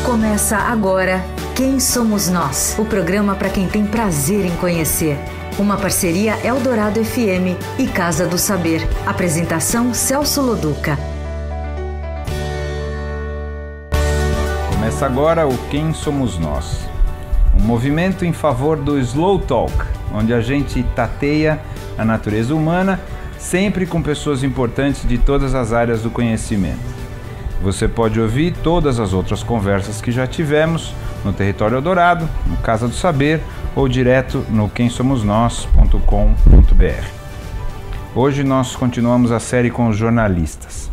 Começa agora Quem Somos Nós, o programa para quem tem prazer em conhecer. Uma parceria Eldorado FM e Casa do Saber. Apresentação Celso Loduca. Começa agora o Quem Somos Nós, um movimento em favor do Slow Talk, onde a gente tateia a natureza humana, sempre com pessoas importantes de todas as áreas do conhecimento. Você pode ouvir todas as outras conversas que já tivemos no Território Eldorado, no Casa do Saber ou direto no quemsomosnós.com.br. Hoje nós continuamos a série com os jornalistas.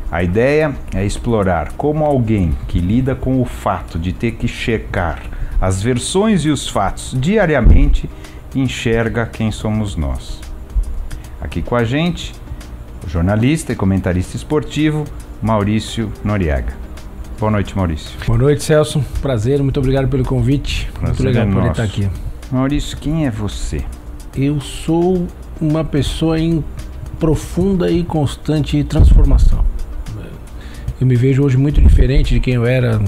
A ideia é explorar como alguém que lida com o fato de ter que checar as versões e os fatos diariamente enxerga quem somos nós. Aqui com a gente, o jornalista e comentarista esportivo Maurício Noriega. Boa noite, Maurício. Boa noite, Celso. Prazer, muito obrigado pelo convite. Muito legal poder estar aqui. Maurício, quem é você? Eu sou uma pessoa em profunda e constante transformação. Eu me vejo hoje muito diferente de quem eu era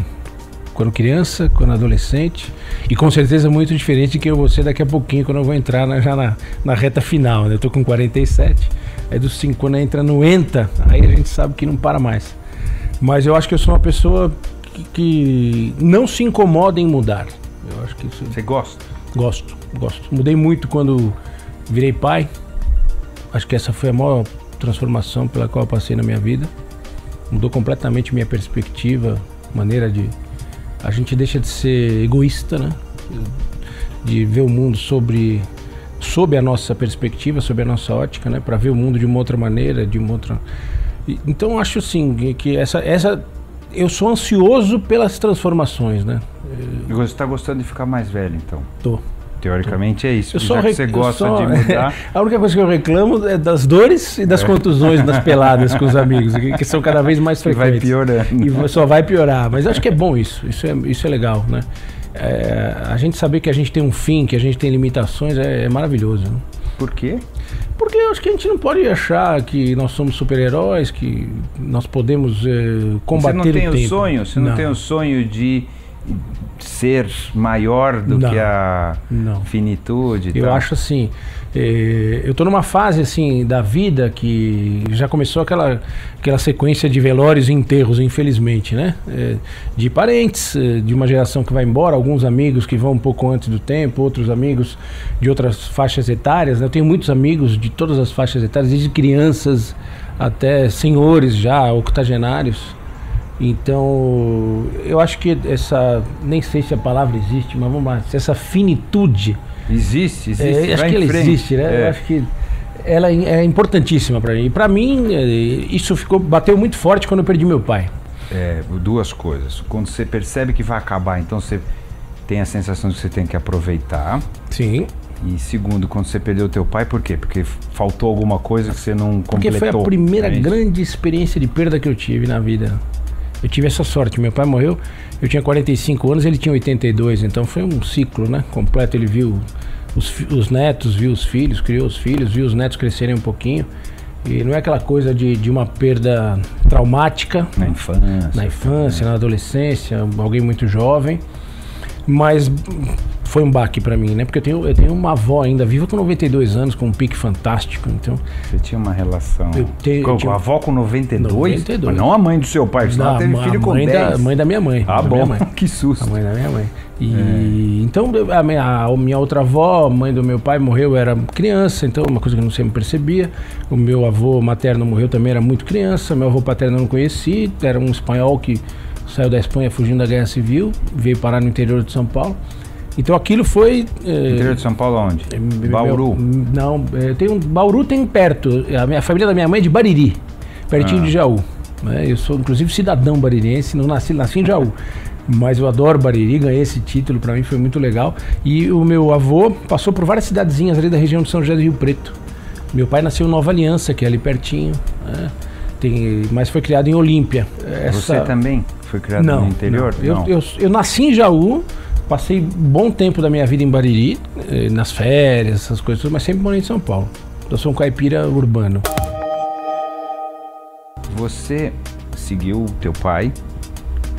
quando criança, quando adolescente, e com certeza muito diferente de quem eu vou ser daqui a pouquinho, quando eu vou entrar na reta final, né? Eu tô com 47, aí dos 5 quando entra no ENTA, aí a gente sabe que não para mais. Mas eu acho que eu sou uma pessoa que não se incomoda em mudar. Eu acho que isso... Você gosta? Gosto. Mudei muito quando virei pai. Acho que essa foi a maior transformação pela qual eu passei na minha vida. Mudou completamente minha perspectiva, maneira de... A gente deixa de ser egoísta, né? De ver o mundo sob a nossa perspectiva, sob a nossa ótica, né? Para ver o mundo de uma outra maneira, de uma outra... Então acho assim que essa eu sou ansioso pelas transformações, né? Você está gostando de ficar mais velho, então? Tô. Teoricamente é isso. Já que você gosta de mudar... A única coisa que eu reclamo é das dores e das contusões das peladas com os amigos, que são cada vez mais frequentes. Vai piorando. E só vai piorar. Mas eu acho que é bom isso. Isso é legal, né? A gente saber que a gente tem um fim, que a gente tem limitações, é maravilhoso. Né? Por quê? Porque eu acho que a gente não pode achar que nós somos super-heróis, que nós podemos combater o tempo. Você não tem o sonho de ser maior do que a finitude? Eu acho assim, eu tô numa fase assim da vida que já começou aquela sequência de velórios e enterros, infelizmente, né? De parentes, de uma geração que vai embora, alguns amigos que vão um pouco antes do tempo, outros amigos de outras faixas etárias, né? Eu tenho muitos amigos de todas as faixas etárias, desde crianças até senhores já, octogenários. Então, eu acho que nem sei se a palavra existe, mas vamos lá, se essa finitude... Existe. Acho que ela existe, né? Eu acho que ela é importantíssima para mim. E para mim, isso bateu muito forte quando eu perdi meu pai. Duas coisas. Quando você percebe que vai acabar, então você tem a sensação de que você tem que aproveitar. Sim. E segundo, quando você perdeu o teu pai, por quê? Porque faltou alguma coisa que você não completou. Porque foi a primeira grande experiência de perda que eu tive na vida. Eu tive essa sorte, meu pai morreu, eu tinha 45 anos, ele tinha 82, então foi um ciclo, né, completo. Ele viu os netos, viu os filhos, criou os filhos, viu os netos crescerem um pouquinho. E não é aquela coisa de uma perda traumática na infância, na adolescência, alguém muito jovem, mas foi um baque pra mim, né? Porque eu tenho uma avó ainda viva com 92 anos, com um pique fantástico, então... Você tinha uma relação... Com a avó com 92? 92. Mas não a mãe do seu pai, senão ela teve filho com 10. A mãe da minha mãe. Ah, bom, que susto. A mãe da minha mãe. Então, a minha outra avó, a mãe do meu pai, morreu, eu era criança, então uma coisa que eu não sempre percebia. O meu avô materno morreu também, era muito criança. Meu avô paterno eu não conheci, era um espanhol que saiu da Espanha fugindo da Guerra Civil, veio parar no interior de São Paulo. Então aquilo foi... Interior de São Paulo onde? Bauru? Bauru tem perto. A família da minha mãe é de Bariri, pertinho de Jaú. Eu sou inclusive cidadão baririense, não nasci em Jaú. Mas eu adoro Bariri, ganhei esse título, pra mim foi muito legal. E o meu avô passou por várias cidadezinhas ali da região de São José do Rio Preto. Meu pai nasceu em Nova Aliança, que é ali pertinho, né? Mas foi criado em Olímpia. Você também foi criado no interior? Não. Eu nasci em Jaú, passei bom tempo da minha vida em Bariri, nas férias, essas coisas, mas sempre morei em São Paulo. Eu sou um caipira urbano. Você seguiu o teu pai,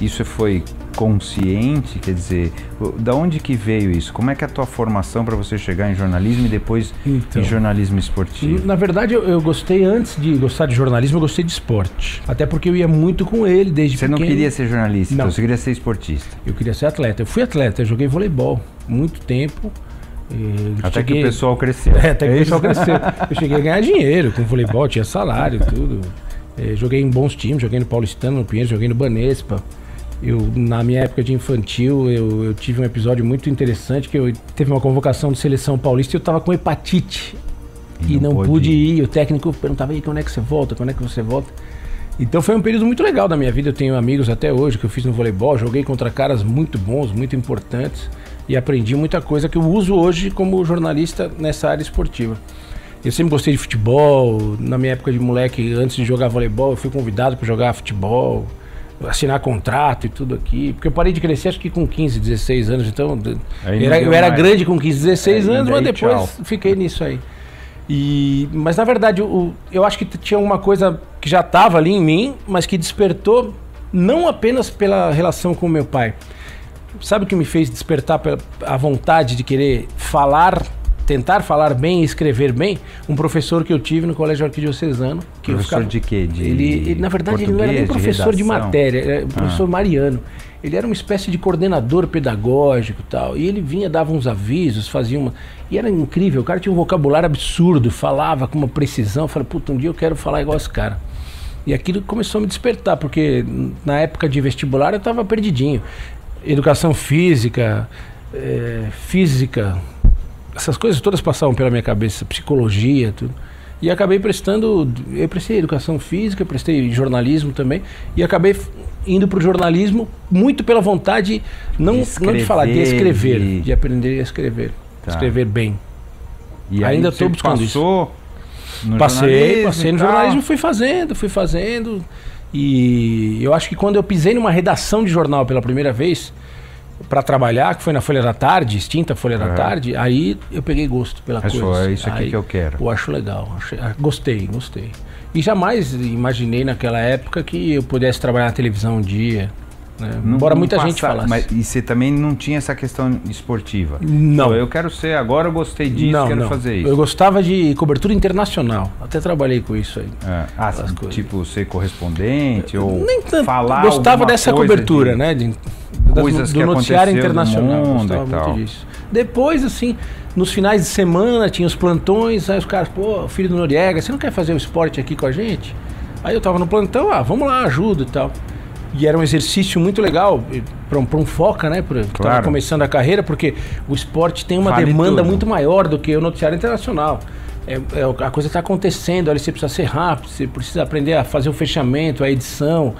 isso foi inconsciente, quer dizer, da onde que veio isso? Como é que é a tua formação para você chegar em jornalismo e depois em jornalismo esportivo? Na verdade, eu gostei, antes de gostar de jornalismo, eu gostei de esporte. Até porque eu ia muito com ele desde pequeno. Você não queria ser jornalista, não. Então você queria ser esportista? Eu queria ser atleta. Eu fui atleta, eu joguei voleibol muito tempo. Até que o pessoal cresceu. Até que o pessoal cresceu. Eu cheguei a ganhar dinheiro com voleibol, tinha salário, tudo. Joguei em bons times, joguei no Paulistano, no Pinheiros, joguei no Banespa. Na minha época de infantil, eu tive um episódio muito interessante, que teve uma convocação de seleção paulista e eu estava com hepatite. E não pude ir. O técnico perguntava, quando é que você volta? Quando é que você volta? Então foi um período muito legal da minha vida. Eu tenho amigos até hoje que eu fiz no voleibol, joguei contra caras muito bons, muito importantes. E aprendi muita coisa que eu uso hoje como jornalista nessa área esportiva. Eu sempre gostei de futebol. Na minha época de moleque, antes de jogar voleibol, eu fui convidado para jogar futebol, assinar contrato e tudo aqui. Porque eu parei de crescer acho que com 15, 16 anos. Então eu era grande com 15, 16 anos, mas depois fiquei nisso aí. Mas na verdade eu acho que tinha uma coisa que já estava ali em mim, mas que despertou não apenas pela relação com o meu pai. Sabe o que me fez despertar a vontade de querer tentar falar bem e escrever bem? Um professor que eu tive no Colégio Arquidiocesano. Professor de quê? Ele, na verdade, ele não era nem professor de matéria, era o professor Mariano. Ele era uma espécie de coordenador pedagógico e tal. E ele vinha, dava uns avisos, fazia uma... E era incrível, o cara tinha um vocabulário absurdo, falava com uma precisão. Eu falei, puta, um dia eu quero falar igual esse cara. E aquilo começou a me despertar, porque na época de vestibular eu estava perdidinho. Educação física, essas coisas todas passavam pela minha cabeça, psicologia, tudo. E acabei eu prestei educação física, prestei jornalismo também, e acabei indo para o jornalismo muito pela vontade, não de falar, de escrever, de aprender a escrever, escrever bem. E ainda estou buscando isso. Passei no jornalismo, fui fazendo. E eu acho que quando eu pisei numa redação de jornal pela primeira vez para trabalhar, que foi na Folha da Tarde, extinta Folha da Tarde, aí eu peguei gosto pela coisa. É isso aqui que eu quero. Eu acho legal, gostei. E jamais imaginei naquela época que eu pudesse trabalhar na televisão um dia. Né? Embora muita gente falasse. Mas e você também não tinha essa questão esportiva? Não. Pô, eu quero ser, agora eu gostei disso, quero fazer isso. Eu gostava de cobertura internacional, até trabalhei com isso aí. Tipo ser correspondente ou nem tanto, falar gostava dessa cobertura, né? Coisas do noticiário internacional. No mundo gostava muito disso. Depois, assim, nos finais de semana tinha os plantões, aí os caras, filho do Noriega, você não quer fazer o esporte aqui com a gente? Aí eu tava no plantão, vamos lá, ajuda e tal. E era um exercício muito legal para um foca, né? Que estava começando a carreira, porque o esporte tem uma demanda muito maior do que o noticiário internacional. A coisa está acontecendo, ali você precisa ser rápido, você precisa aprender a fazer o fechamento, a edição,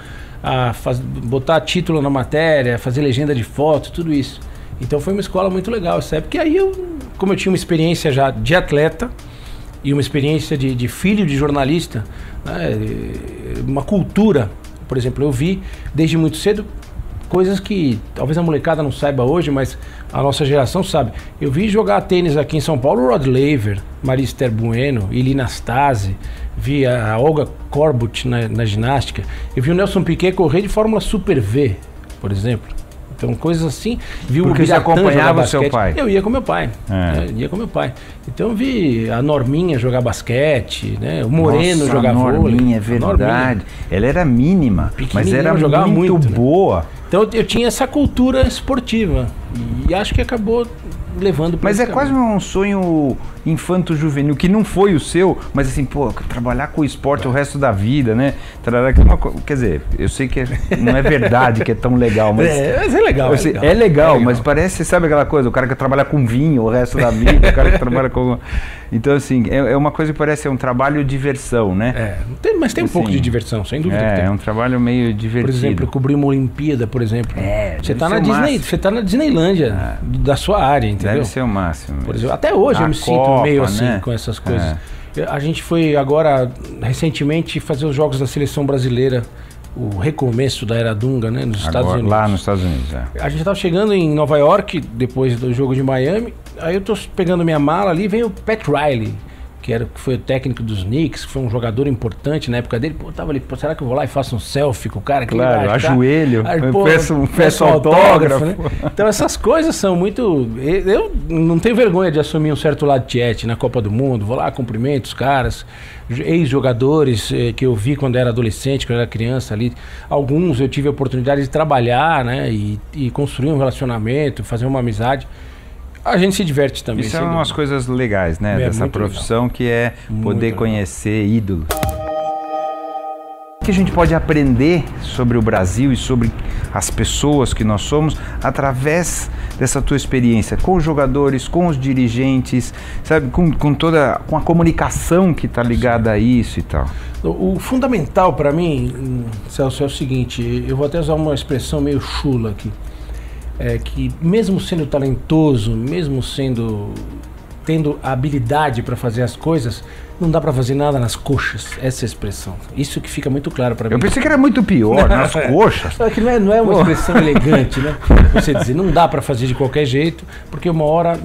botar título na matéria, fazer legenda de foto, tudo isso. Então foi uma escola muito legal essa época. E aí, como eu tinha uma experiência já de atleta e uma experiência de filho de jornalista, né? Uma cultura. Por exemplo, eu vi desde muito cedo coisas que talvez a molecada não saiba hoje, mas a nossa geração sabe. Eu vi jogar tênis aqui em São Paulo, Rod Laver, Maria Esther Bueno, Elina Stasi, vi a Olga Korbut na ginástica, eu vi o Nelson Piquet correr de Fórmula Super V, por exemplo. Então, coisas assim. Vi porque você acompanhava o seu pai? Eu ia com meu pai. Então, eu vi a Norminha jogar basquete, né? O Moreno jogar vôlei. A Norminha, é verdade. Ela era mínima, mas era muito boa. Né? Então, eu tinha essa cultura esportiva. E acho que acabou levando para Mas é quase um sonho infanto-juvenil, que não foi o seu, mas assim, trabalhar com esporte o resto da vida, né? Quer dizer, eu sei que não é verdade que é tão legal, mas... mas é legal. É legal, mas parece, sabe aquela coisa, o cara que trabalha com vinho o resto da vida, o cara que trabalha com... Então, assim, é uma coisa que parece um trabalho de diversão, né? Mas tem um pouco de diversão, sem dúvida que tem. É um trabalho meio divertido. Por exemplo, cobrir uma Olimpíada, por exemplo. Você tá na Disney, você tá na Disneylândia da sua área, entendeu? Deve ser o máximo. Por exemplo, até hoje eu me sinto meio assim, né? Com essas coisas. A gente foi agora, recentemente, fazer os Jogos da Seleção Brasileira, o recomeço da Era Dunga, né? Nos Estados Unidos. Lá nos Estados Unidos, A gente estava chegando em Nova York, depois do jogo de Miami, aí eu tô pegando minha mala ali, vem o Pat Riley, que foi o técnico dos Knicks, que foi um jogador importante na época dele. Pô, tava ali, pô, será que eu vou lá e faço um selfie com o cara? Claro, ajoelho, peço autógrafo, né? Então essas coisas são muito... Eu não tenho vergonha de assumir um certo lado tiete na Copa do Mundo, vou lá, cumprimento os caras, ex-jogadores que eu vi quando era adolescente, quando era criança ali. Alguns eu tive a oportunidade de trabalhar, né? E construir um relacionamento, fazer uma amizade. A gente se diverte também. Isso é umas coisas legais, né? Dessa profissão legal. Que é poder conhecer ídolos. O que a gente pode aprender sobre o Brasil e sobre as pessoas que nós somos através dessa tua experiência com os jogadores, com os dirigentes, sabe, com a comunicação que está ligada a isso e tal. O fundamental para mim, Celso, é o seguinte, eu vou até usar uma expressão meio chula aqui. É que mesmo sendo talentoso, mesmo tendo a habilidade para fazer as coisas, não dá para fazer nada nas coxas. Essa é a expressão. Isso que fica muito claro para mim. Eu pensei que era muito pior, nas coxas. É que não é uma expressão elegante, né? Você dizer, não dá para fazer de qualquer jeito, porque uma hora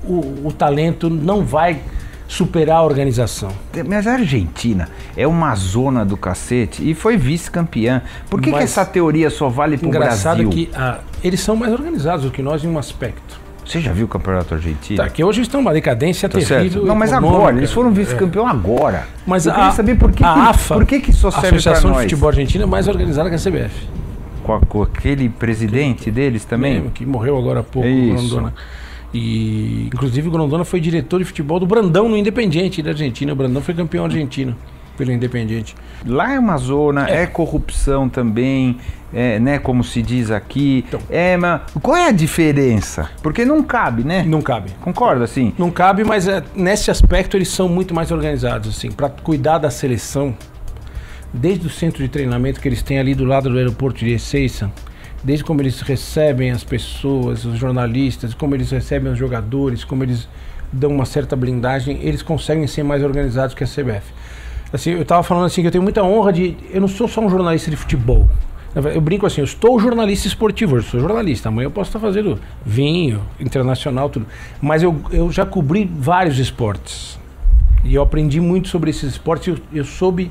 o talento não vai superar a organização. Mas a Argentina é uma zona do cacete e foi vice-campeã. Por que essa teoria só vale pro Brasil? Engraçado que eles são mais organizados do que nós em um aspecto. Você já viu o campeonato argentino? Tá, que hoje estão uma decadência terrível. Não, mas agora, eles foram vice-campeão agora. Mas eu queria saber por que só serve para nós. A Associação de Futebol Argentina é mais organizada que a CBF. Com aquele presidente deles também? Que morreu agora há pouco, o Grondona. E inclusive o Grondona foi diretor de futebol do Brandão no Independiente da Argentina. O Brandão foi campeão argentino pelo Independiente. Lá é uma zona, é corrupção também, né, como se diz aqui. Então, mas qual é a diferença? Porque não cabe, né? Não cabe. Concorda, assim? Não cabe, mas nesse aspecto eles são muito mais organizados, assim, para cuidar da seleção. Desde o centro de treinamento que eles têm ali do lado do aeroporto de Ezeiza, desde como eles recebem as pessoas, os jornalistas, como eles recebem os jogadores, como eles dão uma certa blindagem, eles conseguem ser mais organizados que a CBF. Assim, eu estava falando assim que eu tenho muita honra eu não sou só um jornalista de futebol. Eu brinco assim, eu estou jornalista esportivo, eu sou jornalista, amanhã eu posso estar fazendo vinho, internacional, tudo. Mas eu já cobri vários esportes. E eu aprendi muito sobre esses esportes, eu soube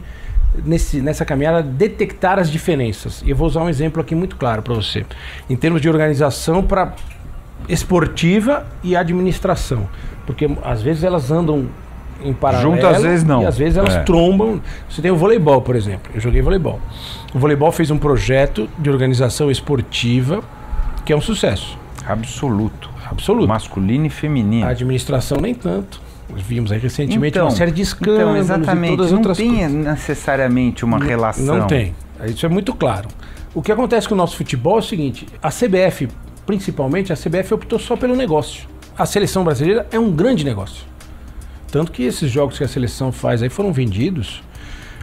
nessa caminhada detectar as diferenças. E eu vou usar um exemplo aqui muito claro para você. Em termos de organização para esportiva e administração. Porque às vezes elas andam em paralelo. Junto às vezes não. E às vezes elas trombam. Você tem o voleibol, por exemplo. Eu joguei voleibol. O voleibol fez um projeto de organização esportiva que é um sucesso. Absoluto. Absoluto. Masculino e feminino. A administração nem tanto. Nós vimos aí recentemente uma série de escândalos exatamente, e todas as outras coisas. Não tem necessariamente uma relação. Não tem. Isso é muito claro. O que acontece com o nosso futebol é o seguinte, a CBF, principalmente, a CBF optou só pelo negócio. A seleção brasileira é um grande negócio. Tanto que esses jogos que a seleção faz aí foram vendidos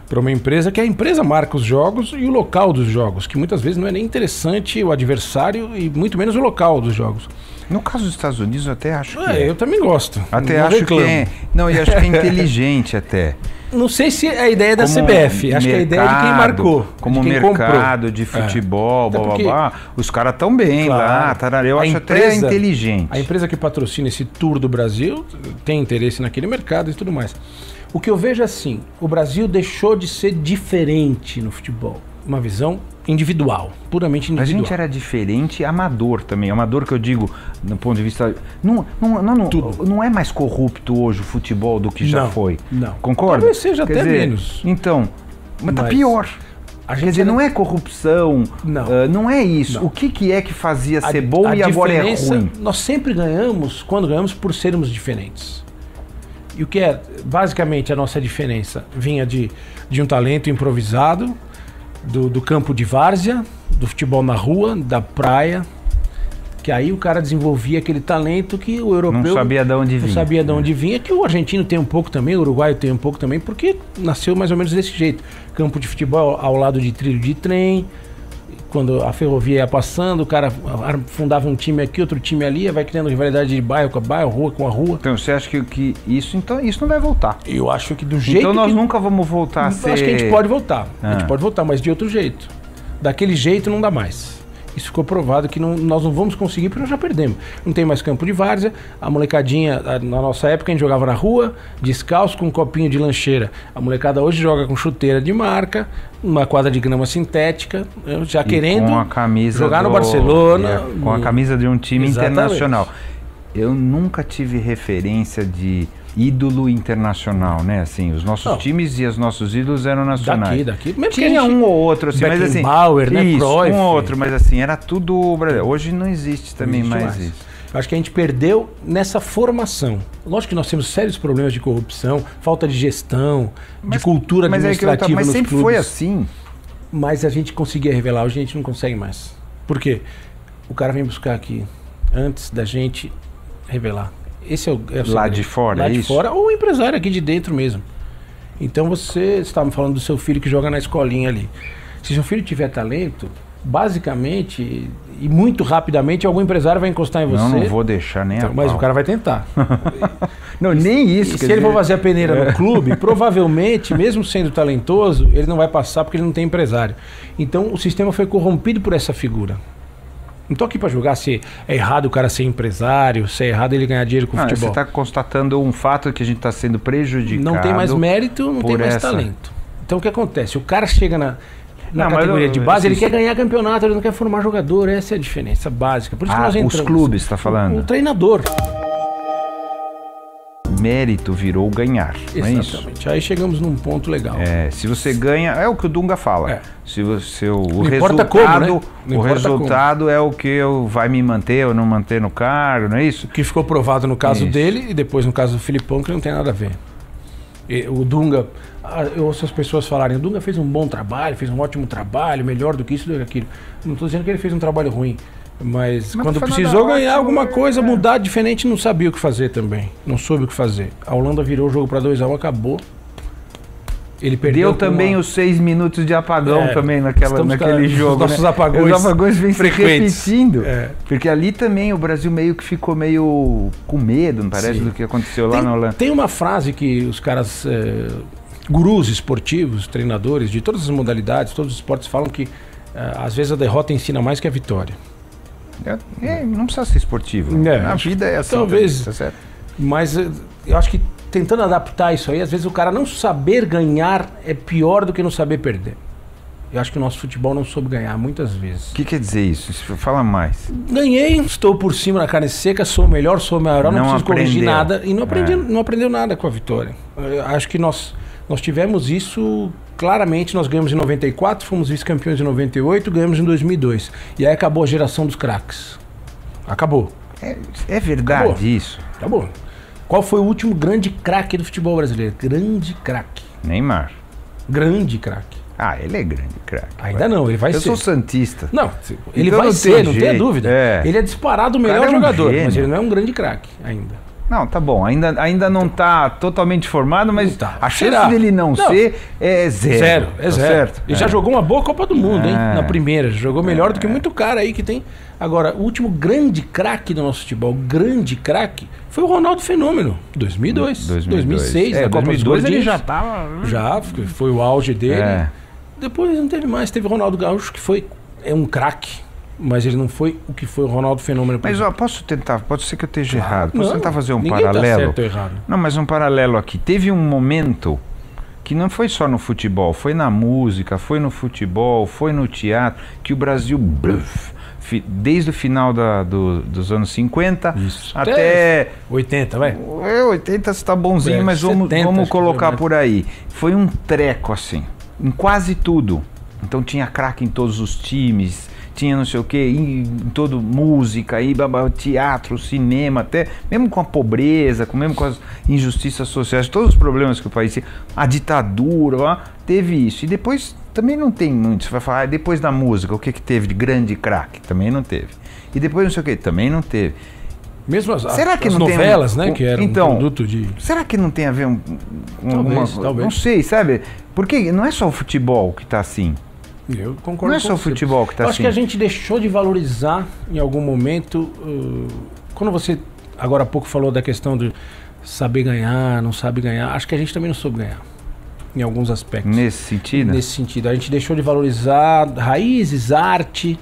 para uma empresa que a empresa marca os jogos e o local dos jogos, que muitas vezes não é nem interessante o adversário e muito menos o local dos jogos. No caso dos Estados Unidos, eu até acho que eu também gosto. Até acho que não, e acho que é inteligente até. Não sei se é a ideia da CBF, acho que é a ideia de quem marcou. Como de quem mercado comprou. De futebol, os caras estão bem lá, eu acho até inteligente. A empresa que patrocina esse Tour do Brasil tem interesse naquele mercado e tudo mais. O que eu vejo é assim, o Brasil deixou de ser diferente no futebol. Uma visão individual, puramente individual. A gente era diferente, amador também. Amador que eu digo, no ponto de vista... Não é mais corrupto hoje o futebol do que já foi. Não. Concorda? Talvez seja até menos. Então, mas tá pior. Quer dizer, não é corrupção, não é isso. Não. O que é que fazia ser bom e agora é ruim? Nós sempre ganhamos, quando ganhamos, por sermos diferentes. E o que é, basicamente, a nossa diferença? Vinha de um talento improvisado, do campo de várzea, do futebol na rua, da praia, que aí o cara desenvolvia aquele talento que o europeu não sabia de onde vinha. Não sabia de onde vinha, que o argentino tem um pouco também, o uruguaio tem um pouco também, porque nasceu mais ou menos desse jeito. Campo de futebol ao lado de trilho de trem, quando a ferrovia ia passando, o cara fundava um time aqui, outro time ali, vai criando rivalidade de bairro com bairro, rua com a rua. Então você acha que isso não vai voltar? Eu acho que do jeito então nós nunca vamos voltar a ser... Acho que a gente pode voltar, a gente pode voltar, mas de outro jeito. Daquele jeito não dá mais. Isso ficou provado que nós não vamos conseguir porque nós já perdemos. Não tem mais campo de várzea, a molecadinha, na nossa época a gente jogava na rua, descalço com um copinho de lancheira. A molecada hoje joga com chuteira de marca, uma quadra de grama sintética, já querendo com a camisa jogar no Barcelona. Com a camisa de um time Exatamente. internacional. Eu nunca tive referência de ídolo internacional, né? Assim, os nossos times e os nossos ídolos eram nacionais. Daqui. Mesmo tinha um ou outro, assim, mas assim... Beckenbauer, né? Isso, Cruyff. um ou outro, mas assim, era tudo brasileiro. Hoje não existe também mais isso. Acho que a gente perdeu nessa formação. Lógico que nós temos sérios problemas de corrupção, falta de gestão, de cultura administrativa mas nos sempre clubes. foi assim. Mas a gente conseguia revelar, hoje a gente não consegue mais. Por quê? O cara vem buscar aqui antes da gente revelar. Esse é o lá de fora, lá é de isso? fora, ou o empresário aqui de dentro mesmo. Então você estava falando do seu filho que joga na escolinha ali. Se seu filho tiver talento, basicamente e muito rapidamente algum empresário vai encostar em você. Não vou deixar nem então, a mas pau. o cara vai tentar. Não, nem isso. E se ele for fazer a peneira no clube, provavelmente, mesmo sendo talentoso, ele não vai passar porque ele não tem empresário. Então o sistema foi corrompido por essa figura. Não tô aqui para julgar se é errado o cara ser empresário, se é errado ele ganhar dinheiro com futebol. Você está constatando um fato que a gente está sendo prejudicado. Não tem mais mérito, não tem mais talento. Então o que acontece? O cara chega na categoria de base, ele quer ganhar campeonato, ele não quer formar jogador. Essa é a diferença básica. Por isso que nós entramos. Os clubes, está falando? Um treinador. Mérito virou ganhar, não é isso? Exatamente. Aí chegamos num ponto legal. Se você ganha, é o que o Dunga fala. Se você, o resultado, como, né? O resultado é o que vai me manter ou não manter no cargo, não é isso? Que ficou provado no caso dele e depois no caso do Filipão, que não tem nada a ver. O Dunga, eu ouço as pessoas falarem, o Dunga fez um bom trabalho, fez um ótimo trabalho, melhor do que isso, do que aquilo. Não estou dizendo que ele fez um trabalho ruim. Mas quando precisou ganhar alguma coisa, mudar diferente, não sabia o que fazer também. Não soube o que fazer. A Holanda virou o jogo para 2-1, acabou. Ele perdeu. Deu também os 6 minutos de apagão também naquele jogo. Os nossos apagões. Os apagões vêm se repetindo. É. Porque ali também o Brasil meio que ficou meio com medo, não parece, do que aconteceu lá na Holanda. Tem uma frase que os caras, gurus esportivos, treinadores de todas as modalidades, todos os esportes, falam que às vezes a derrota ensina mais que a vitória. Não precisa ser esportivo. A vida é assim. Talvez. Tá certo? Mas eu acho que tentando adaptar isso aí, às vezes o cara não saber ganhar é pior do que não saber perder. Eu acho que o nosso futebol não soube ganhar muitas vezes. O que quer dizer isso? Fala mais. Ganhei, estou por cima na carne seca, sou o melhor, sou o maior, não preciso corrigir nada. E não aprendeu nada com a vitória. Eu acho que nós tivemos isso claramente. Nós ganhamos em 94, fomos vice-campeões em 98, ganhamos em 2002. E aí acabou a geração dos craques. Acabou. É verdade isso? Acabou. Qual foi o último grande craque do futebol brasileiro? Grande craque. Neymar. Grande craque. Ele é grande craque. Ainda não, ele vai ser. Eu sou santista. Não, ele então vai ser, não tenha jeito. dúvida. Ele é disparado o melhor jogador, mas ele não é um grande craque ainda. Não, tá bom, ainda não tá totalmente formado, mas a chance dele não ser é zero. É zero. Certo? Ele já jogou uma boa Copa do Mundo, hein? Na primeira, jogou melhor do que muito cara aí que tem. Agora, o último grande craque do nosso futebol, grande craque, foi o Ronaldo Fenômeno, 2002. 2006, na Copa 2002 dos ele já tava... Já, foi o auge dele. Depois não teve mais, teve o Ronaldo Gaúcho, que foi um craque, mas ele não foi o que foi o Ronaldo Fenômeno. Mas posso tentar, pode ser que eu esteja errado, posso tentar fazer um paralelo? Tá certo ou errado. Não, mas um paralelo aqui. Teve um momento que não foi só no futebol, foi na música, foi no futebol, foi no teatro, que o Brasil, desde o final dos anos 50 até 80, vai. 80 está bonzinho, mas 70, vamos colocar por aí. Foi um treco assim, em quase tudo. Então tinha craque em todos os times, tinha não sei o que, em todo música, teatro, cinema, até mesmo com a pobreza, mesmo com as injustiças sociais, todos os problemas que o país tinha, a ditadura, teve isso. E depois também não tem muito. Você vai falar, depois da música, o que teve de grande craque? Também não teve. E depois não sei o que, também não teve. Mesmo as novelas, né, que eram então, produto de... Será que não tem a ver talvez. Não sei, sabe? Porque não é só o futebol que tá assim. Eu concordo. Não é só o futebol que tá assim. Acho que a gente deixou de valorizar em algum momento. Quando você agora há pouco falou da questão de saber ganhar, não sabe ganhar, acho que a gente também não soube ganhar em alguns aspectos. Nesse sentido? Nesse sentido. A gente deixou de valorizar raízes, arte,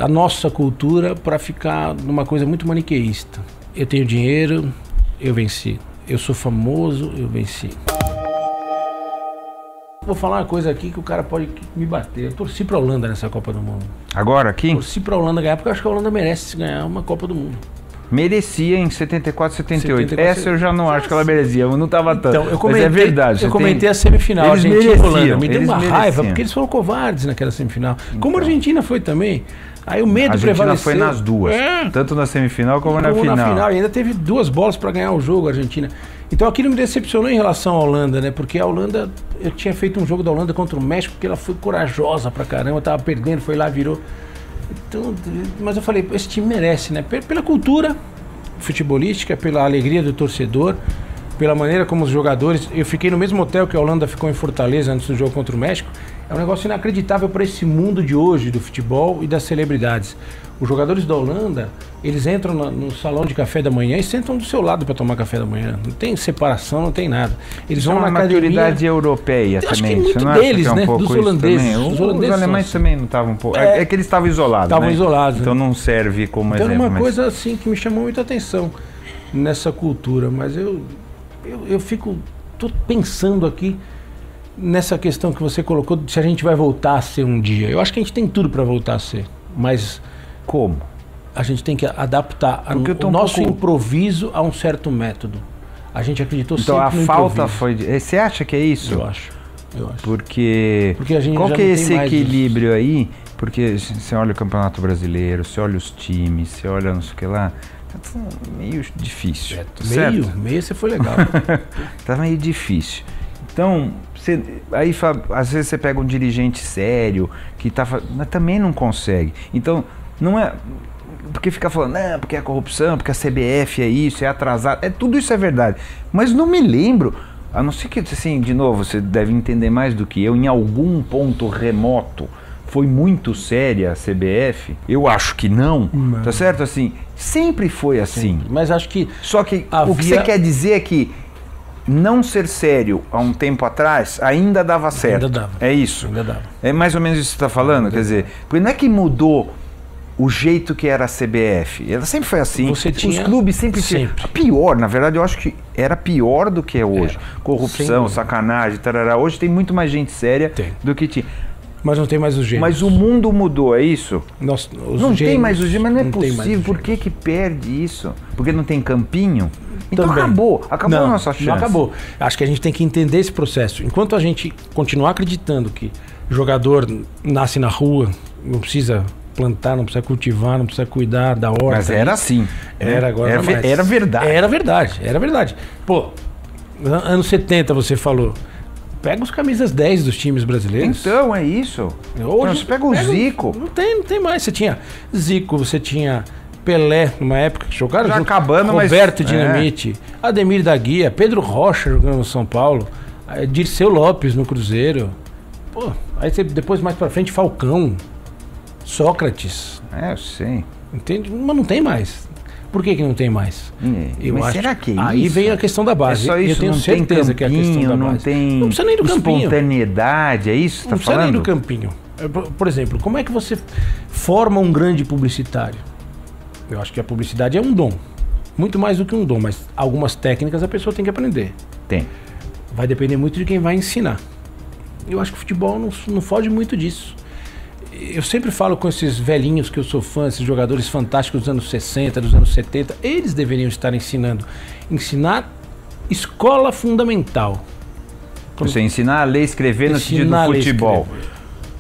a nossa cultura para ficar numa coisa muito maniqueísta. Eu tenho dinheiro, eu venci. Eu sou famoso, eu venci. Vou falar uma coisa aqui que o cara pode me bater. Eu torci pra Holanda nessa Copa do Mundo. Agora aqui? Torci pra Holanda ganhar, porque eu acho que a Holanda merece ganhar uma Copa do Mundo. Merecia em 74, 78. Essa eu já não acho que ela merecia, não tava tanto. Então, eu comentei, mas é verdade. Eu comentei a semifinal, eles Argentina e Holanda. Me deu uma mereciam. raiva, porque eles foram covardes naquela semifinal. Então. Como a Argentina foi também. Aí o medo prevaleceu. A Argentina foi nas duas, tanto na semifinal como na final. E ainda teve 2 bolas para ganhar o jogo, a Argentina. Então aquilo me decepcionou em relação à Holanda, né? Porque a Holanda, eu tinha feito um jogo da Holanda contra o México, porque ela foi corajosa pra caramba, tava perdendo, foi lá, virou. Então, mas eu falei, esse time merece, né? Pela cultura futebolística, pela alegria do torcedor, pela maneira como os jogadores... Eu fiquei no mesmo hotel que a Holanda ficou em Fortaleza antes do jogo contra o México. É um negócio inacreditável para esse mundo de hoje, do futebol e das celebridades. Os jogadores da Holanda, eles entram no salão de café da manhã e sentam do seu lado para tomar café da manhã. Não tem separação, não tem nada. Eles vão na maturidade europeia também. Acho que muito Você não deles, acha que é um né? pouco Dos isso holandeses. também? Os holandeses Os alemães são também não estavam um pouco... É que eles estavam isolados, estavam isolados. Então não serve como então, exemplo. Então uma coisa assim que me chamou muita atenção nessa cultura. Mas eu tô pensando aqui nessa questão que você colocou, se a gente vai voltar a ser um dia. Eu acho que a gente tem tudo para voltar a ser, mas como? A gente tem que adaptar o nosso improviso a um certo método. A gente acreditou sempre no improviso. Então a falta foi... Você acha que é isso? Eu acho. Porque a gente qual já que é não esse tem equilíbrio aí? Porque você olha o Campeonato Brasileiro, você olha os times, você olha não sei o que lá... Tá meio difícil. Meio você foi legal. Tá meio difícil. Então, às vezes você pega um dirigente sério que mas também não consegue. Então, não é porque fica falando, não, porque é corrupção, porque a CBF é isso, é atrasado. Tudo isso é verdade. Mas não me lembro, a não ser que, assim, de novo, você deve entender mais do que eu, em algum ponto remoto foi muito séria a CBF? Eu acho que não. Tá certo? Assim, sempre foi assim. Sim, mas acho que... Só que o que você quer dizer é que não ser sério há um tempo atrás ainda dava certo. Ainda dava. É isso? Ainda dava. É mais ou menos isso que você está falando? Quer dizer, porque não é que mudou o jeito que era a CBF. Ela sempre foi assim. Os clubes sempre tinham. Pior, na verdade, eu acho que era pior do que é hoje. Corrupção, sacanagem, tarará. Hoje tem muito mais gente séria do que tinha. Mas não tem mais os gênios. Mas o mundo mudou, é isso? Não tem mais os gênios, mas não é possível. Por que perde isso? Porque não tem campinho? Então acabou a nossa chance. Não acabou. Acho que a gente tem que entender esse processo. Enquanto a gente continuar acreditando que jogador nasce na rua, não precisa plantar, não precisa cultivar, não precisa cuidar da horta. Mas era assim. Era agora. Era verdade. Era verdade. Pô, anos 70 você falou. Pega os camisas 10 dos times brasileiros. Então, é isso. Hoje você pega o Zico. Não tem mais. Você tinha Zico, você tinha Pelé, numa época que jogaram já junto, acabando, Roberto Dinamite, Ademir da Guia, Pedro Rocha jogando no São Paulo, Dirceu Lopes no Cruzeiro. Pô, aí você, depois mais pra frente, Falcão, Sócrates. Eu sei. Entende? Mas não tem mais. Por que não tem mais? Mas será que é isso? Aí vem a questão da base. É só isso, eu tenho não certeza tem campinho, que é a questão da base. Não precisa nem do campinho. Espontaneidade, é isso que você está falando? Não precisa nem do campinho. Por exemplo, como é que você forma um grande publicitário? Eu acho que a publicidade é um dom. Muito mais do que um dom, mas algumas técnicas a pessoa tem que aprender. Tem. Vai depender muito de quem vai ensinar. Eu acho que o futebol não foge muito disso. Eu sempre falo com esses velhinhos que eu sou fã, esses jogadores fantásticos dos anos 60, dos anos 70, eles deveriam estar ensinando. Ensinar escola fundamental. Você ensinar a ler e escrever no sentido do futebol.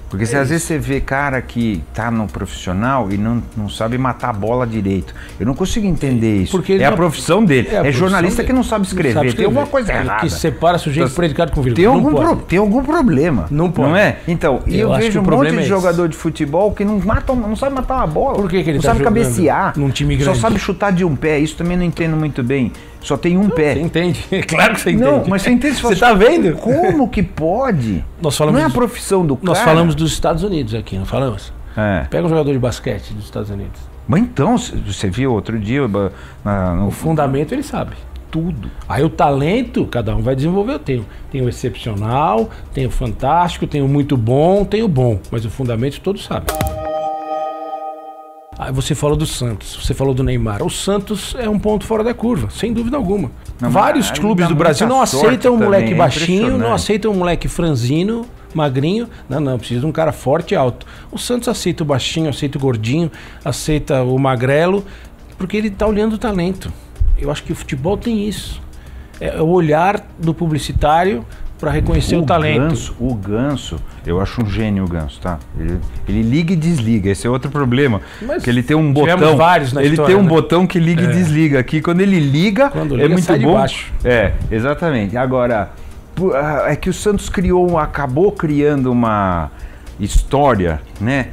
Porque às vezes você vê cara que tá no profissional e não sabe matar a bola direito. Eu não consigo entender isso. Porque a profissão dele. É jornalista dele. Que não sabe escrever. Tem alguma coisa errada. Que separa sujeito predicado com vírgula. Tem algum problema. Não pode. Não é? Então, eu vejo um monte de jogador de futebol que não sabe matar uma bola. Por que ele não tá sabe cabecear. Num time grande. Só sabe chutar de um pé. Isso também não entendo muito bem. Só tem um pé. Você entende? Claro que você entende. Não, mas você entende. Você tá vendo? Como que pode? Não é a profissão do cara. Nós falamos dos Estados Unidos aqui, não falamos? Pega um jogador de basquete dos Estados Unidos. Mas então, você viu outro dia... O fundamento ele sabe. Tudo. Aí o talento, cada um vai desenvolver. Tem o excepcional, tem o fantástico, tem o muito bom, tem o bom. Mas o fundamento todos sabem. Você falou do Santos, você falou do Neymar. O Santos é um ponto fora da curva, sem dúvida alguma. Não, vários clubes do Brasil não aceitam um moleque baixinho, não aceitam um moleque franzino, magrinho. Não, precisa de um cara forte e alto. O Santos aceita o baixinho, aceita o gordinho, aceita o magrelo, porque ele tá olhando o talento. Eu acho que o futebol tem isso. É o olhar do publicitário para reconhecer o talento. O Ganso, eu acho um gênio o Ganso, tá? Ele liga e desliga, esse é outro problema. Mas que ele tem um botão. Vários na ele história, tem um botão que liga e desliga aqui. Quando ele liga, é muito sai bom. De baixo. Exatamente. Agora, é que o Santos acabou criando uma história, né?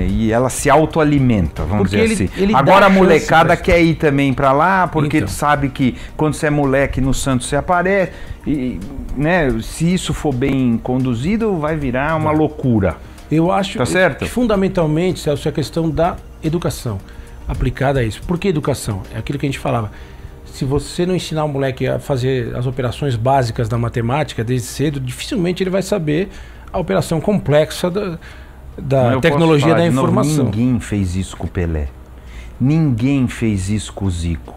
E ela se autoalimenta, vamos dizer assim. Agora a molecada quer ir também pra lá, porque tu sabe que quando você é moleque no Santos você aparece, e, né, se isso for bem conduzido, vai virar uma loucura. Eu acho tá certo? Que fundamentalmente, Celso, é a questão da educação aplicada a isso. Por que educação? É aquilo que a gente falava. Se você não ensinar o moleque a fazer as operações básicas da matemática desde cedo, dificilmente ele vai saber a operação complexa da tecnologia da informação. Ninguém fez isso com o Pelé. Ninguém fez isso com o Zico.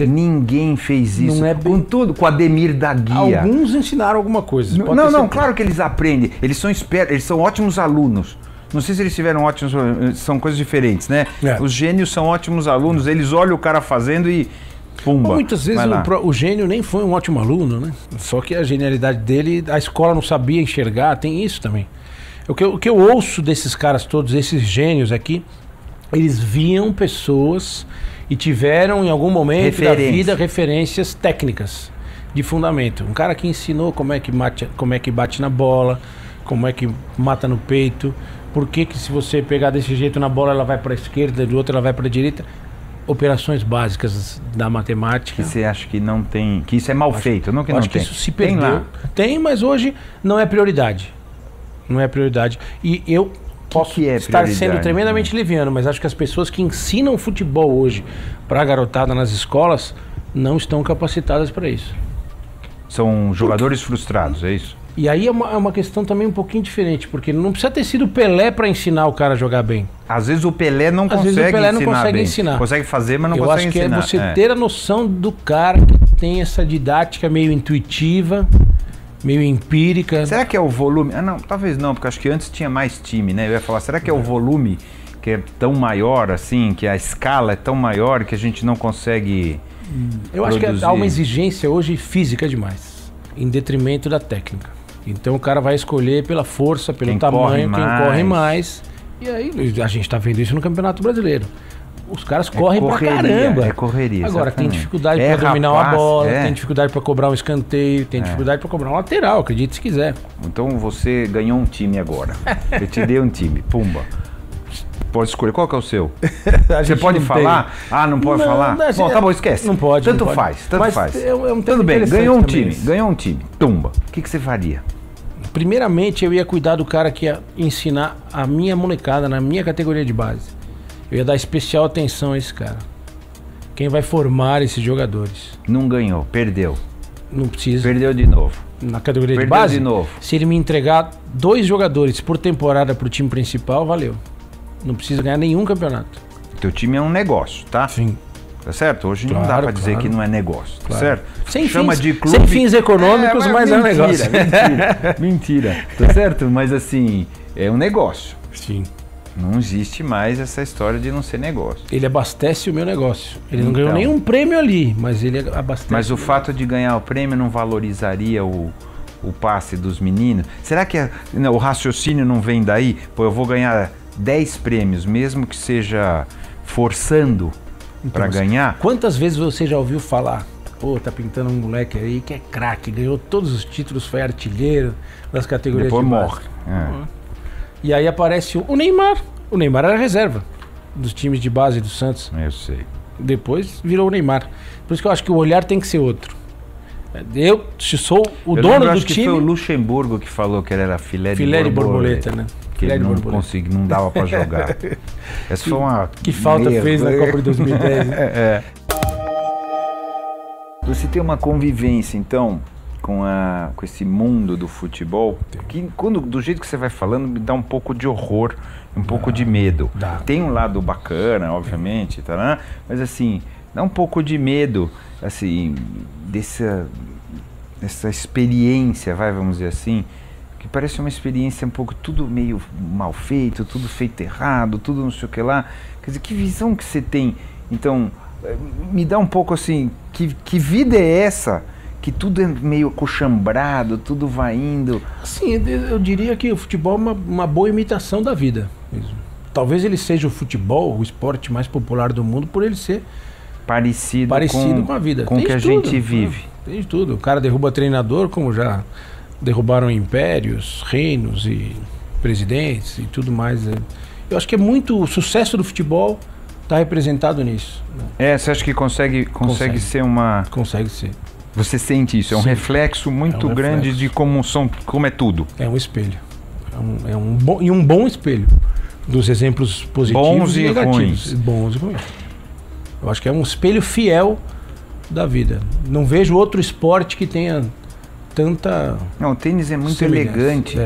Ninguém fez isso com tudo, com o Ademir da Guia. Alguns ensinaram alguma coisa. Não, claro que eles aprendem. Eles são espertos, eles são ótimos alunos. Não sei se eles tiveram ótimos, são coisas diferentes, né? Os gênios são ótimos alunos, eles olham o cara fazendo e pumba. Muitas vezes o gênio nem foi um ótimo aluno, né? Só que a genialidade dele, a escola não sabia enxergar, tem isso também. O que eu ouço desses caras todos, esses gênios aqui, eles viam pessoas e tiveram em algum momento da vida referências técnicas de fundamento. Um cara que ensinou como é que bate na bola, como é que mata no peito, por que se você pegar desse jeito na bola ela vai para a esquerda, do outro ela vai para a direita. Operações básicas da matemática. Que você acha que não tem, que isso é mal feito, não que não tem. Acho que isso se perdeu. Tem, mas hoje não é prioridade. Não é prioridade. E eu posso estar sendo tremendamente leviano, mas acho que as pessoas que ensinam futebol hoje para a garotada nas escolas não estão capacitadas para isso. São jogadores frustrados, é isso? E aí é uma questão também um pouquinho diferente, porque não precisa ter sido o Pelé para ensinar o cara a jogar bem. Às vezes o Pelé não consegue ensinar. Consegue fazer, mas não consegue ensinar. Eu acho que é você ter a noção do cara que tem essa didática meio intuitiva, meio empírica. Será que é o volume? Não, talvez não, porque acho que antes tinha mais time, né? Eu ia falar, será que é o volume que é tão maior assim, que a escala é tão maior que a gente não consegue Eu acho que há uma exigência hoje física demais, em detrimento da técnica. Então o cara vai escolher pela força, pelo tamanho, quem corre mais. E aí a gente está vendo isso no Campeonato Brasileiro. Os caras correm pra caramba. É correria. Agora, tem dificuldade para dominar uma bola, tem dificuldade para cobrar um escanteio, tem dificuldade para cobrar um lateral, acredite se quiser. Então você ganhou um time agora. Eu te dei um time, pumba. Pode escolher, qual que é o seu? Você pode falar? Não pode falar? Bom, tá bom, esquece. Não pode. Tanto faz. Tudo bem, ganhou um time, tumba. O que você faria? Primeiramente, eu ia cuidar do cara que ia ensinar a minha molecada na minha categoria de base. Eu ia dar especial atenção a esse cara. Quem vai formar esses jogadores? Não ganhou, perdeu. Não precisa. Perdeu de novo. Na categoria de base? De novo. Se ele me entregar 2 jogadores por temporada pro time principal, valeu. Não precisa ganhar nenhum campeonato. Teu time é um negócio, tá? Sim. Tá certo? Hoje não dá pra dizer que não é negócio, tá certo? Sem fins econômicos, mas é um negócio. Mentira. Tá certo? Mas assim, é um negócio. Sim. Não existe mais essa história de não ser negócio. Ele abastece o meu negócio. Ele não ganhou nenhum prêmio ali, mas ele abastece. Mas o fato de ganhar o prêmio não valorizaria o passe dos meninos? Será que o raciocínio não vem daí? Pô, eu vou ganhar 10 prêmios, mesmo que seja forçando para ganhar. Quantas vezes você já ouviu falar, pô, tá pintando um moleque aí que é craque, ganhou todos os títulos, foi artilheiro das categorias de base. Depois morre. E aí aparece o Neymar. O Neymar era reserva dos times de base do Santos. Eu sei. Depois virou o Neymar. Por isso que eu acho que o olhar tem que ser outro. Eu sou o dono do time. Que foi o Luxemburgo que falou que ele era filé de borboleta, né? Que ele não dava pra jogar. Essa foi uma... Que falta fez na Copa de 2010. Né? Você tem uma convivência, então, com esse mundo do futebol, que do jeito que você vai falando, me dá um pouco de horror, um pouco de medo. Tem um lado bacana, obviamente, tá, né? Mas assim, dá um pouco de medo, assim, dessa experiência, vamos dizer assim, que parece uma experiência um pouco tudo meio mal feito, tudo feito errado, tudo não sei o que lá. Quer dizer, que visão que você tem? Então, me dá um pouco assim, que vida é essa? Que tudo é meio acochambrado, tudo vai indo. Sim, eu diria que o futebol é uma boa imitação da vida mesmo. Talvez ele seja o futebol, o esporte mais popular do mundo, por ele ser parecido com a vida. Com o que a gente vive. Tem de tudo. O cara derruba treinador, como já derrubaram impérios, reinos e presidentes e tudo mais. Eu acho que é muito o sucesso do futebol está representado nisso. Né? Você acha que consegue ser uma... Consegue ser. Você sente isso? É um reflexo muito grande de como é tudo. É um espelho. Um bom espelho dos exemplos positivos bons e negativos. Ruins. Bons e ruins. Eu acho que é um espelho fiel da vida. Não vejo outro esporte que tenha tanta... Não, o tênis é muito elegante.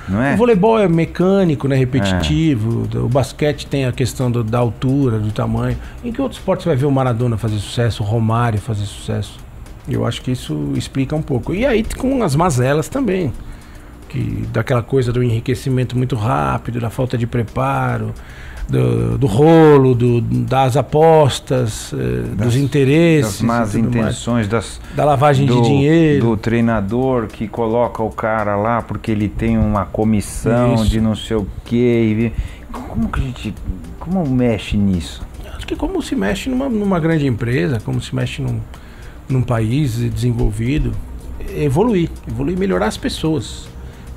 Não é? O voleibol é mecânico, né, repetitivo. O basquete tem a questão da altura, do tamanho. Em que outro esporte você vai ver o Maradona fazer sucesso, o Romário fazer sucesso? Eu acho que isso explica um pouco. E aí com as mazelas também. Daquela coisa do enriquecimento muito rápido, da falta de preparo, do rolo, das apostas, dos interesses. Das más intenções, da lavagem de dinheiro. Do treinador que coloca o cara lá porque ele tem uma comissão de não sei o quê. Como mexe nisso? Acho que como se mexe numa grande empresa, como se mexe num país desenvolvido, evoluir, melhorar as pessoas.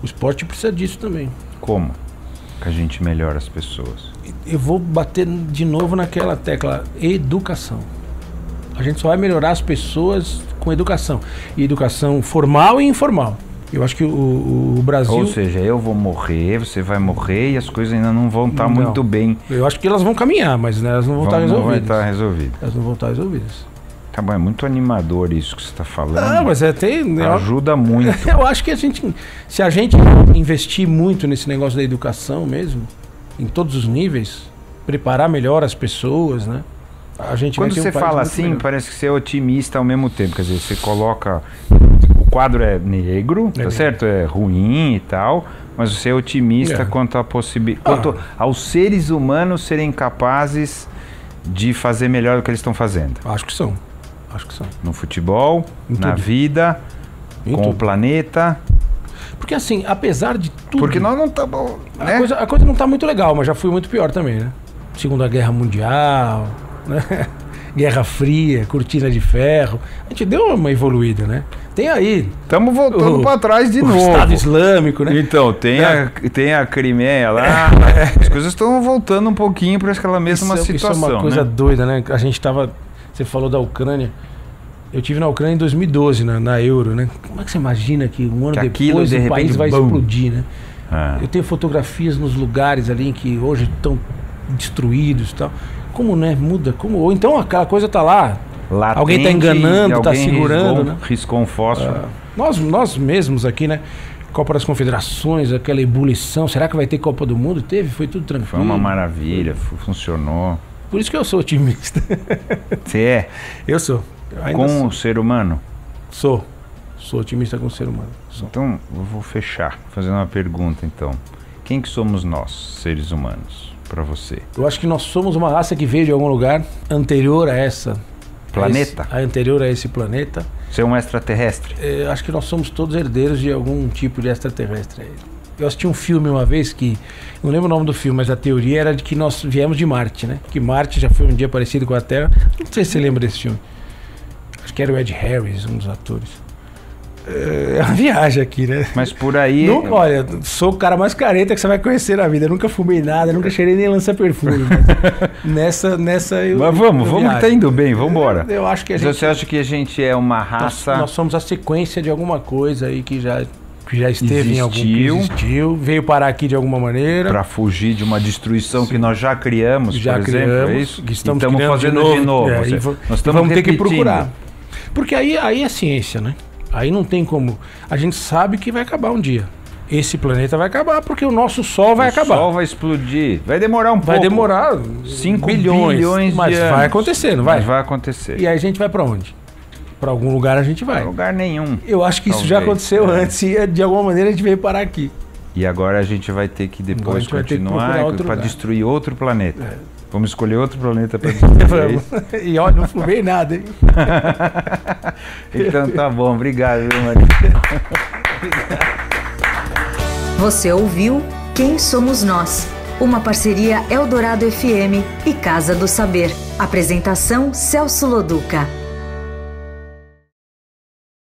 O esporte precisa disso também. Como que a gente melhora as pessoas? Eu vou bater de novo naquela tecla, educação. A gente só vai melhorar as pessoas com educação. E educação formal e informal. Eu acho que o Brasil... Ou seja, eu vou morrer, você vai morrer e as coisas ainda não vão estar muito bem. Eu acho que elas vão caminhar, mas elas não vão estar resolvidas. Elas não vão estar resolvidas. Tá bom, é muito animador isso que você está falando. Mas ajuda muito. Eu acho que se a gente investir muito nesse negócio da educação mesmo, em todos os níveis, preparar melhor as pessoas, né? A gente Quando você fala assim, melhor. Parece que você é otimista ao mesmo tempo. Quer dizer, você coloca... O quadro é negro, tá certo? É ruim e tal, mas você é otimista quanto quanto aos seres humanos serem capazes de fazer melhor do que eles estão fazendo. Acho que são. No futebol, na vida, com o planeta. Porque assim, apesar de tudo... Porque nós não estamos... Né? A coisa não está muito legal, mas já foi muito pior também, né? Segunda Guerra Mundial, né? Guerra Fria, Cortina de Ferro. A gente deu uma evoluída, né? Tem aí... Estamos voltando para trás de novo. O Estado Islâmico, né? Então, tem a Crimeia lá. As coisas estão voltando um pouquinho para aquela mesma situação. Isso é uma coisa doida, né? A gente estava... Você falou da Ucrânia. Eu estive na Ucrânia em 2012, na Euro, né? Como é que você imagina que um ano depois o país vai explodir, né? Eu tenho fotografias nos lugares ali que hoje estão destruídos e tal. Como, né? Muda. Ou então aquela coisa tá lá. Latente, alguém tá enganando, tá segurando, né? Riscou um fósforo. Nós mesmos aqui, né? Copa das Confederações, aquela ebulição. Será que vai ter Copa do Mundo? Teve, foi tudo tranquilo. Foi uma maravilha, funcionou. Por isso que eu sou otimista. Você é? Eu sou. Com o ser humano? Sou otimista com o ser humano. Então, eu vou fechar, fazendo uma pergunta então. Quem que somos nós, seres humanos, para você? Eu acho que nós somos uma raça que veio de algum lugar anterior a essa... Planeta? Anterior a esse planeta. Você é um extraterrestre? Acho que nós somos todos herdeiros de algum tipo de extraterrestre. Eu assisti um filme uma vez que... Não lembro o nome do filme, mas a teoria era de que nós viemos de Marte, né? Que Marte já foi um dia parecido com a Terra. Não sei se você lembra desse filme. Acho que era o Ed Harris, um dos atores. É uma viagem aqui, né? Mas por aí... Olha, sou o cara mais careta que você vai conhecer na vida. Eu nunca fumei nada, nunca cheirei nem lança-perfume. Nessa eu... Mas vamos que tá indo bem, vamos embora. Eu acho que a gente... Você acha que a gente é uma raça... Nós somos a sequência de alguma coisa aí que já esteve em algum... Existiu, veio parar aqui de alguma maneira. Para fugir de uma destruição que nós já criamos, por exemplo, é isso? Que estamos fazendo de novo. Nós vamos ter que procurar. Porque aí é ciência, né? Aí não tem como. A gente sabe que vai acabar um dia. Esse planeta vai acabar porque o nosso Sol vai acabar. O Sol vai explodir. Vai demorar um pouco. Vai demorar 5 bilhões mas de anos. vai acontecer, não vai? Mas vai acontecer. E aí a gente vai para onde? Para algum lugar a gente vai. Pra lugar nenhum. Eu acho que isso já aconteceu antes e de alguma maneira a gente veio parar aqui. E agora a gente vai ter que depois continuar para destruir outro planeta. Vamos escolher outro planeta para destruir. E olha, não fumei nada, hein? Então tá bom, obrigado, viu, Maria? Você ouviu Quem Somos Nós? Uma parceria Eldorado FM e Casa do Saber. Apresentação Celso Loduca.